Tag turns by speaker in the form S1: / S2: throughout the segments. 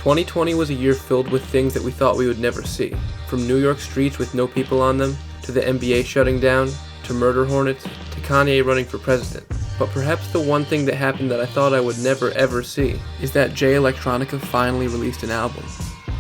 S1: 2020 was a year filled with things that we thought we would never see. From New York streets with no people on them, to the NBA shutting down, to murder hornets, to Kanye running for president. But perhaps the one thing that happened that I thought I would never ever see is that Jay Electronica finally released an album.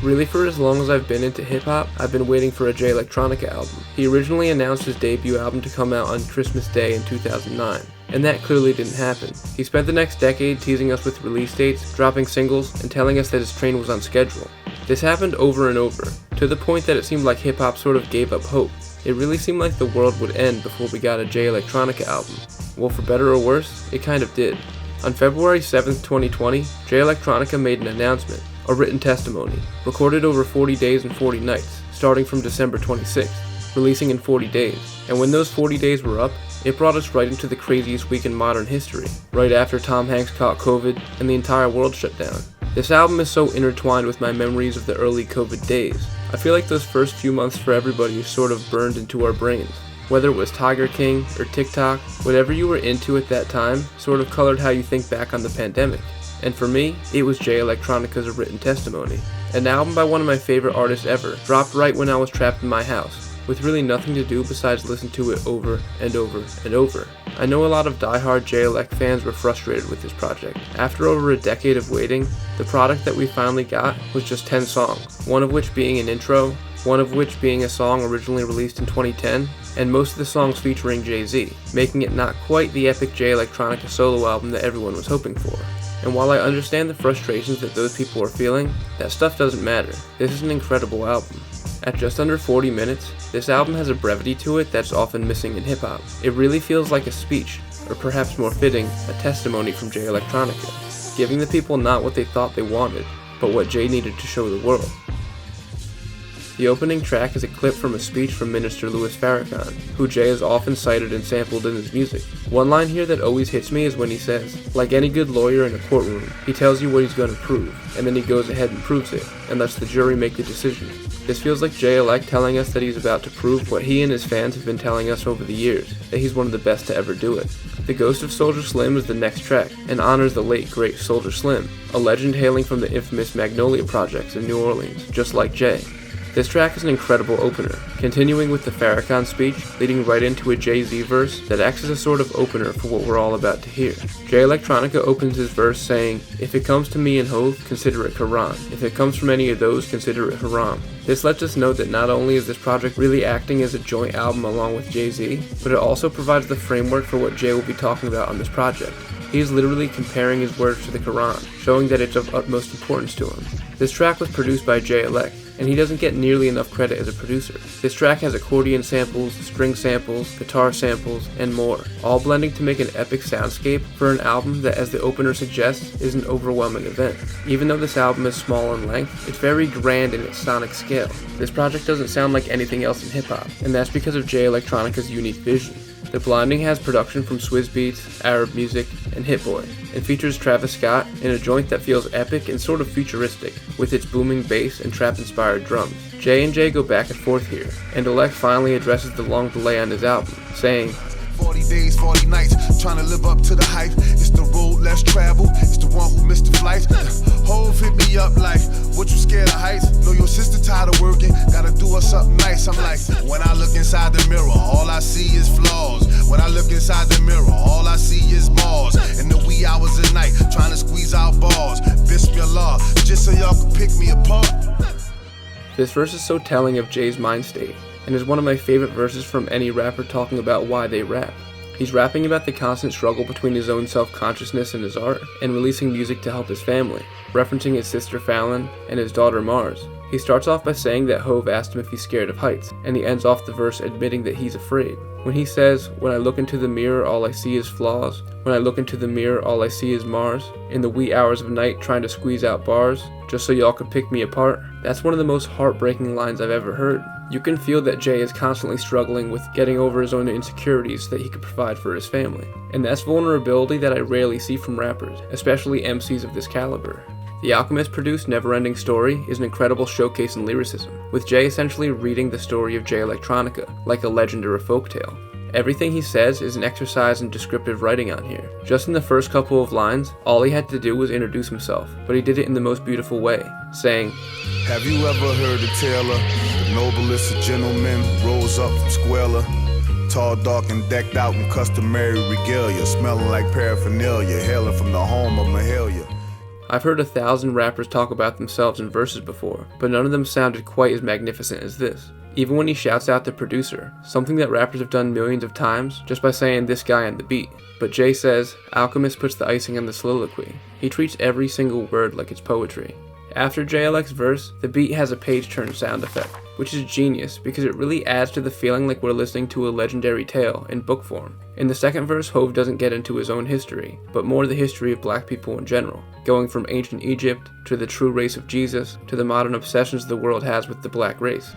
S1: Really, for as long as I've been into hip-hop, I've been waiting for a Jay Electronica album. He originally announced his debut album to come out on Christmas Day in 2009, and that clearly didn't happen. He spent the next decade teasing us with release dates, dropping singles, and telling us that his train was on schedule. This happened over and over, to the point that it seemed like hip-hop sort of gave up hope. It really seemed like the world would end before we got a Jay Electronica album. Well, for better or worse, it kind of did. On February 7th, 2020, Jay Electronica made an announcement, a written testimony, recorded over 40 days and 40 nights, starting from December 26th, releasing in 40 days. And when those 40 days were up, it brought us right into the craziest week in modern history, right after Tom Hanks caught COVID and the entire world shut down. This album is so intertwined with my memories of the early COVID days. I feel like those first few months for everybody is sort of burned into our brains. Whether it was Tiger King or TikTok, whatever you were into at that time sort of colored how you think back on the pandemic. And for me, it was Jay Electronica's A Written Testimony, an album by one of my favorite artists ever, dropped right when I was trapped in my house, with really nothing to do besides listen to it over and over and over. I know a lot of die-hard Jay Elect fans were frustrated with this project. After over a decade of waiting, the product that we finally got was just 10 songs, one of which being an intro, one of which being a song originally released in 2010, and most of the songs featuring Jay-Z, making it not quite the epic Jay Electronica solo album that everyone was hoping for. And while I understand the frustrations that those people are feeling, that stuff doesn't matter. This is an incredible album. At just under 40 minutes, this album has a brevity to it that's often missing in hip-hop. It really feels like a speech, or perhaps more fitting, a testimony from Jay Electronica, giving the people not what they thought they wanted, but what Jay needed to show the world. The opening track is a clip from a speech from Minister Louis Farrakhan, who Jay has often cited and sampled in his music. One line here that always hits me is when he says, like any good lawyer in a courtroom, he tells you what he's going to prove, and then he goes ahead and proves it, and lets the jury make the decision. This feels like Jay Elect telling us that he's about to prove what he and his fans have been telling us over the years, that he's one of the best to ever do it. The Ghost of Soulja Slim is the next track, and honors the late great Soulja Slim, a legend hailing from the infamous Magnolia Projects in New Orleans, just like Jay. This track is an incredible opener, continuing with the Farrakhan speech, leading right into a Jay-Z verse that acts as a sort of opener for what we're all about to hear. Jay Electronica opens his verse saying, "If it comes to me and Hove, consider it Quran. If it comes from any of those, consider it haram." This lets us know that not only is this project really acting as a joint album along with Jay-Z, but it also provides the framework for what Jay will be talking about on this project. He is literally comparing his words to the Quran, showing that it's of utmost importance to him. This track was produced by Jay Elect, and he doesn't get nearly enough credit as a producer. This track has accordion samples, string samples, guitar samples, and more, all blending to make an epic soundscape for an album that, as the opener suggests, is an overwhelming event. Even though this album is small in length, it's very grand in its sonic scale. This project doesn't sound like anything else in hip-hop, and that's because of Jay Electronica's unique vision. The Blinding has production from Swizz Beatz, Arab Music, and Hit Boy, and features Travis Scott in a joint that feels epic and sort of futuristic, with its booming bass and trap-inspired drums. Jay and Jay go back and forth here, and Elect finally addresses the long delay on his album, saying,
S2: 40 days, 40 nights, trying to live up to the hype. It's the road less traveled, it's the one who missed the flights. Hove hit me up like, what you scared of heights? Know your sister tired of working, gotta do her something nice. I'm like, when I look inside the mirror, all I see is flaws. When I look inside the mirror, all I see is bars. In the wee hours of night, trying to squeeze out bars. Bismillah, just so y'all can pick me apart.
S1: This verse is so telling of Jay's mind state, and is one of my favorite verses from any rapper talking about why they rap. He's rapping about the constant struggle between his own self-consciousness and his art, and releasing music to help his family, referencing his sister Fallon and his daughter Mars. He starts off by saying that Hove asked him if he's scared of heights, and he ends off the verse admitting that he's afraid. When he says, "When I look into the mirror, all I see is flaws. When I look into the mirror, all I see is Mars. In the wee hours of night, trying to squeeze out bars, just so y'all could pick me apart." That's one of the most heartbreaking lines I've ever heard. You can feel that Jay is constantly struggling with getting over his own insecurities so that he could provide for his family. And that's vulnerability that I rarely see from rappers, especially MCs of this caliber. The Alchemist produced Neverending Story is an incredible showcase in lyricism, with Jay essentially reading the story of Jay Electronica, like a legend or a folktale. Everything he says is an exercise in descriptive writing on here. Just in the first couple of lines, all he had to do was introduce himself, but he did it in the most beautiful way, saying,
S2: Have you ever heard the tale of the noblest of gentlemen rose up from squalor? Tall, dark, and decked out in customary regalia, smelling like paraphernalia, hailing from the home of Mahalia.
S1: I've heard 1,000 rappers talk about themselves in verses before, but none of them sounded quite as magnificent as this. Even when he shouts out the producer, something that rappers have done millions of times just by saying this guy on the beat. But Jay says, Alchemist puts the icing on the soliloquy. He treats every single word like it's poetry. After JLX's verse, the beat has a page-turn sound effect, which is genius because it really adds to the feeling like we're listening to a legendary tale in book form. In the second verse, Hove doesn't get into his own history, but more the history of black people in general, going from ancient Egypt to the true race of Jesus to the modern obsessions the world has with the black race.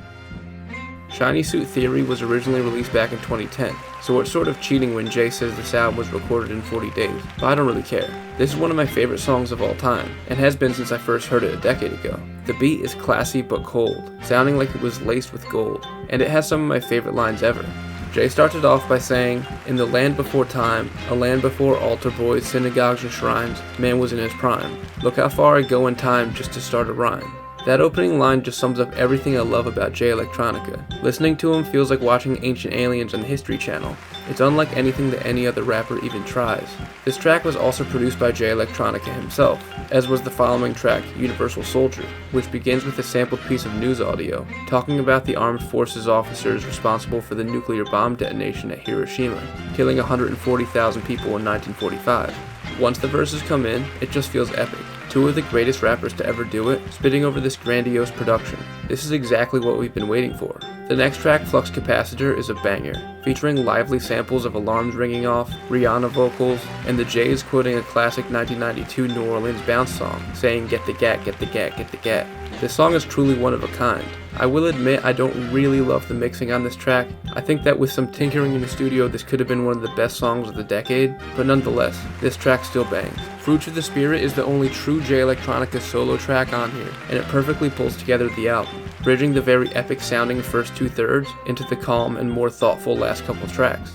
S1: Shiny Suit Theory was originally released back in 2010, so it's sort of cheating when Jay says this album was recorded in 40 days, but I don't really care. This is one of my favorite songs of all time, and has been since I first heard it a decade ago. The beat is classy but cold, sounding like it was laced with gold, and it has some of my favorite lines ever. Jay started off by saying, in the land before time, a land before altar boys, synagogues, and shrines, man was in his prime. Look how far I go in time just to start a rhyme. That opening line just sums up everything I love about Jay Electronica. Listening to him feels like watching Ancient Aliens on the History Channel. It's unlike anything that any other rapper even tries. This track was also produced by Jay Electronica himself, as was the following track, Universal Soldier, which begins with a sampled piece of news audio, talking about the armed forces officers responsible for the nuclear bomb detonation at Hiroshima, killing 140,000 people in 1945. Once the verses come in, it just feels epic. Two of the greatest rappers to ever do it, spitting over this grandiose production. This is exactly what we've been waiting for. The next track, Flux Capacitor, is a banger, featuring lively samples of alarms ringing off, Rihanna vocals, and the Jays quoting a classic 1992 New Orleans bounce song, saying get the gat, get the gat, get the gat. This song is truly one of a kind. I will admit I don't really love the mixing on this track. I think that with some tinkering in the studio this could have been one of the best songs of the decade, but nonetheless, this track still bangs. Fruits of the Spirit is the only true Jay Electronica solo track on here, and it perfectly pulls together the album, bridging the very epic sounding first 2/3 into the calm and more thoughtful last couple tracks.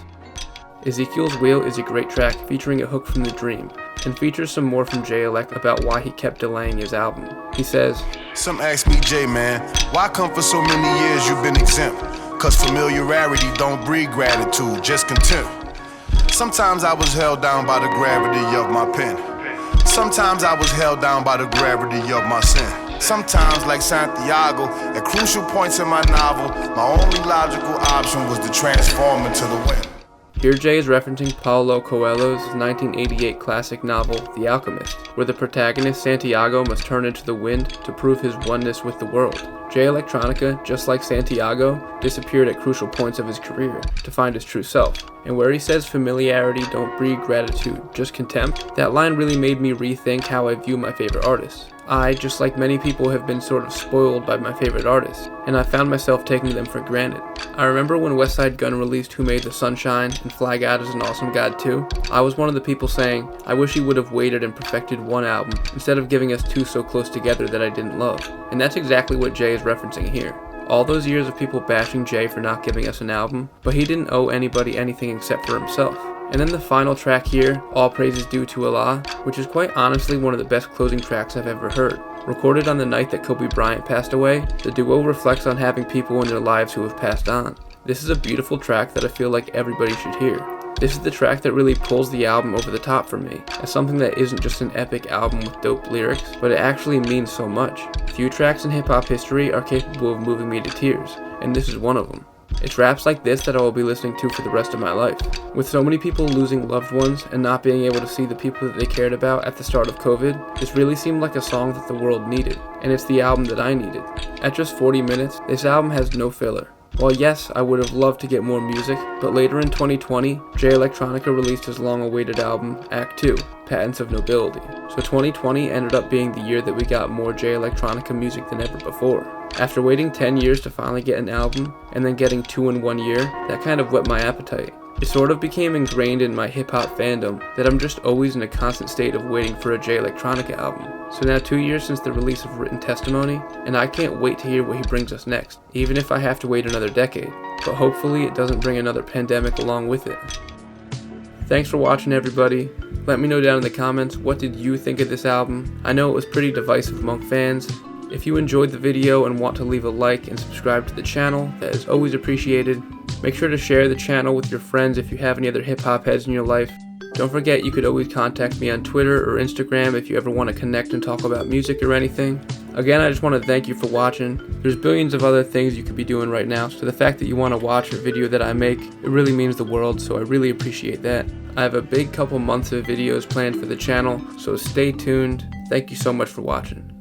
S1: Ezekiel's Wheel is a great track featuring a hook from The Dream, and features some more from Jay Elect about why he kept delaying his album. He says,
S2: Some ask me, Jay, man, why come for so many years you've been exempt? Cause familiarity don't breed gratitude, just contempt. Sometimes I was held down by the gravity of my pen. Sometimes I was held down by the gravity of my sin. Sometimes, like Santiago, at crucial points in my novel, my only logical option was to transform into the wind.
S1: Here Jay is referencing Paulo Coelho's 1988 classic novel, The Alchemist, where the protagonist Santiago must turn into the wind to prove his oneness with the world. Jay Electronica, just like Santiago, disappeared at crucial points of his career to find his true self. And where he says familiarity don't breed gratitude, just contempt, that line really made me rethink how I view my favorite artists. I, just like many people, have been sort of spoiled by my favorite artists, and I found myself taking them for granted. I remember when Westside Gunn released Who Made the Sunshine and Fly God is an Awesome God Too. I was one of the people saying, I wish he would have waited and perfected one album instead of giving us two so close together that I didn't love. And that's exactly what Jay is referencing here. All those years of people bashing Jay for not giving us an album, but he didn't owe anybody anything except for himself. And then the final track here, All Praise is Due to Allah, which is quite honestly one of the best closing tracks I've ever heard. Recorded on the night that Kobe Bryant passed away, the duo reflects on having people in their lives who have passed on. This is a beautiful track that I feel like everybody should hear. This is the track that really pulls the album over the top for me, as something that isn't just an epic album with dope lyrics, but it actually means so much. Few tracks in hip-hop history are capable of moving me to tears, and this is one of them. It's raps like this that I will be listening to for the rest of my life. With so many people losing loved ones and not being able to see the people that they cared about at the start of COVID, this really seemed like a song that the world needed, and it's the album that I needed. At just 40 minutes, this album has no filler. While yes, I would have loved to get more music, but later in 2020, Jay Electronica released his long-awaited album, Act 2, Patents of Nobility. So 2020 ended up being the year that we got more Jay Electronica music than ever before. After waiting 10 years to finally get an album, and then getting 2 in 1 year, that kind of whet my appetite. It sort of became ingrained in my hip-hop fandom that I'm just always in a constant state of waiting for a Jay Electronica album. So now 2 years since the release of Written Testimony, and I can't wait to hear what he brings us next, even if I have to wait another decade. But hopefully it doesn't bring another pandemic along with it. Thanks for watching, everybody. Let me know down in the comments, what did you think of this album? I know it was pretty divisive among fans. If you enjoyed the video and want to leave a like and subscribe to the channel, that is always appreciated. Make sure to share the channel with your friends if you have any other hip-hop heads in your life. Don't forget you could always contact me on Twitter or Instagram if you ever want to connect and talk about music or anything. Again, I just want to thank you for watching. There's billions of other things you could be doing right now, so the fact that you want to watch a video that I make, it really means the world, so I really appreciate that. I have a big couple months of videos planned for the channel, so stay tuned. Thank you so much for watching.